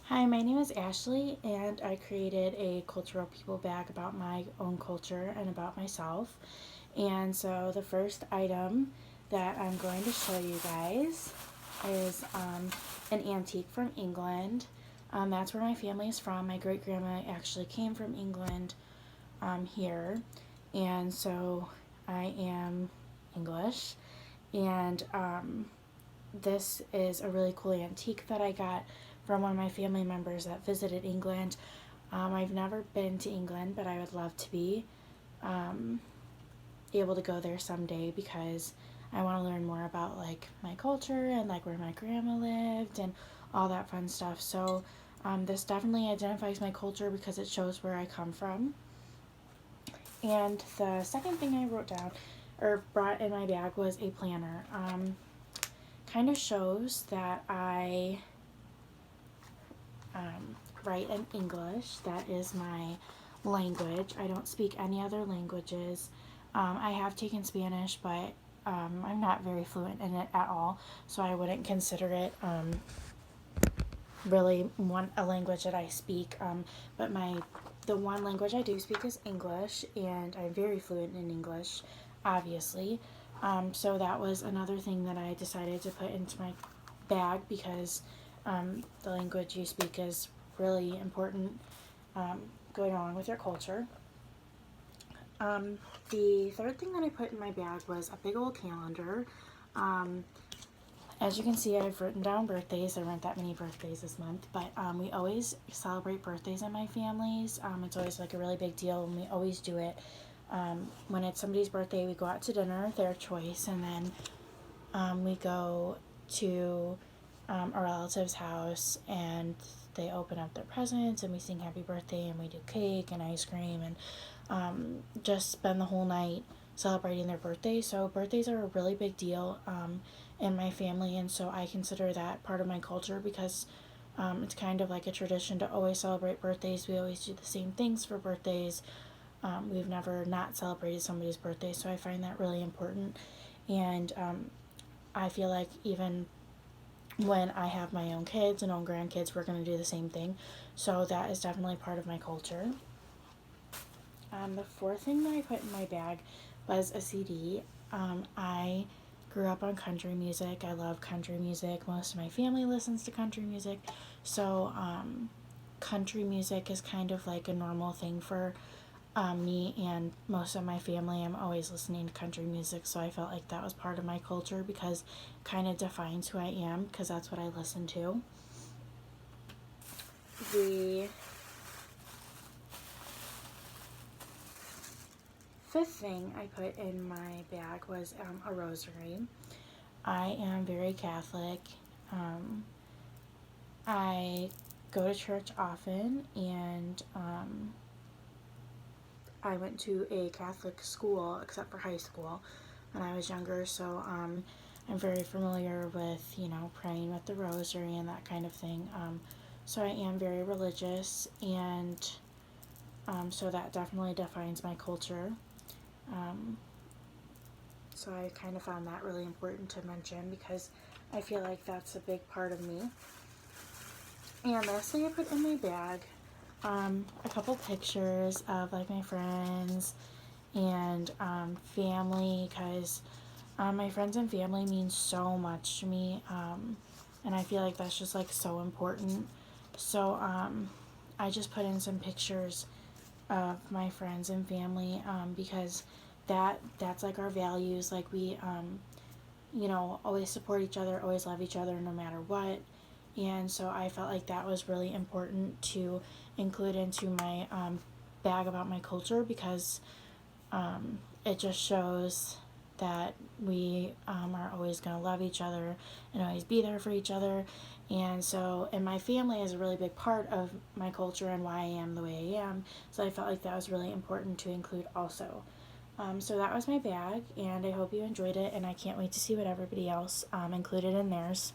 Hi, my name is Ashley, and I created a cultural people bag about my own culture and about myself. And so, the first item that I'm going to show you guys is an antique from England. That's where my family is from. My great grandma actually came from England here, and so I am English. And this is a really cool antique that I got from one of my family members that visited England. I've never been to England, but I would love to be um, able to go there someday because I want to learn more about like my culture and like where my grandma lived and all that fun stuff. So this definitely identifies my culture because it shows where I come from. And the second thing I wrote down or brought in my bag was a planner. Kind of shows that I write in English. That is my language. I don't speak any other languages. I have taken Spanish, but I'm not very fluent in it at all, so I wouldn't consider it really a language that I speak. But the one language I do speak is English, and I'm very fluent in English, obviously. So that was another thing that I decided to put into my bag because the language you speak is really important going along with your culture. The third thing that I put in my bag was a big old calendar. Um, as you can see, I've written down birthdays. There weren't that many birthdays this month, but we always celebrate birthdays in my families. It's always like a really big deal, and we always do it. When it's somebody's birthday, we go out to dinner, their choice, and then we go to a relative's house and they open up their presents and we sing happy birthday and we do cake and ice cream and just spend the whole night celebrating their birthday. So birthdays are a really big deal in my family, and so I consider that part of my culture because it's kind of like a tradition to always celebrate birthdays. We always do the same things for birthdays. We've never not celebrated somebody's birthday, so I find that really important. And I feel like even when I have my own kids and own grandkids, we're going to do the same thing. So that is definitely part of my culture. The fourth thing that I put in my bag was a CD. I grew up on country music. I love country music. Most of my family listens to country music. So country music is kind of like a normal thing for me and most of my family. I'm always listening to country music, so I felt like that was part of my culture because it kind of defines who I am because that's what I listen to. The fifth thing I put in my bag was a rosary. I am very Catholic. I go to church often, and I went to a Catholic school except for high school when I was younger, so I'm very familiar with, praying with the rosary and that kind of thing. So I am very religious, and so that definitely defines my culture. Um, so I kind of found that really important to mention because I feel like that's a big part of me. And lastly, I put in my bag a couple pictures of like my friends and family because my friends and family mean so much to me, and I feel like that's just like so important. So I just put in some pictures of my friends and family because that's like our values. Like we always support each other, always love each other no matter what. And so I felt like that was really important to include into my bag about my culture because it just shows that we are always going to love each other and always be there for each other. And so, and my family is a really big part of my culture and why I am the way I am. So I felt like that was really important to include also. So that was my bag, and I hope you enjoyed it, and I can't wait to see what everybody else included in theirs.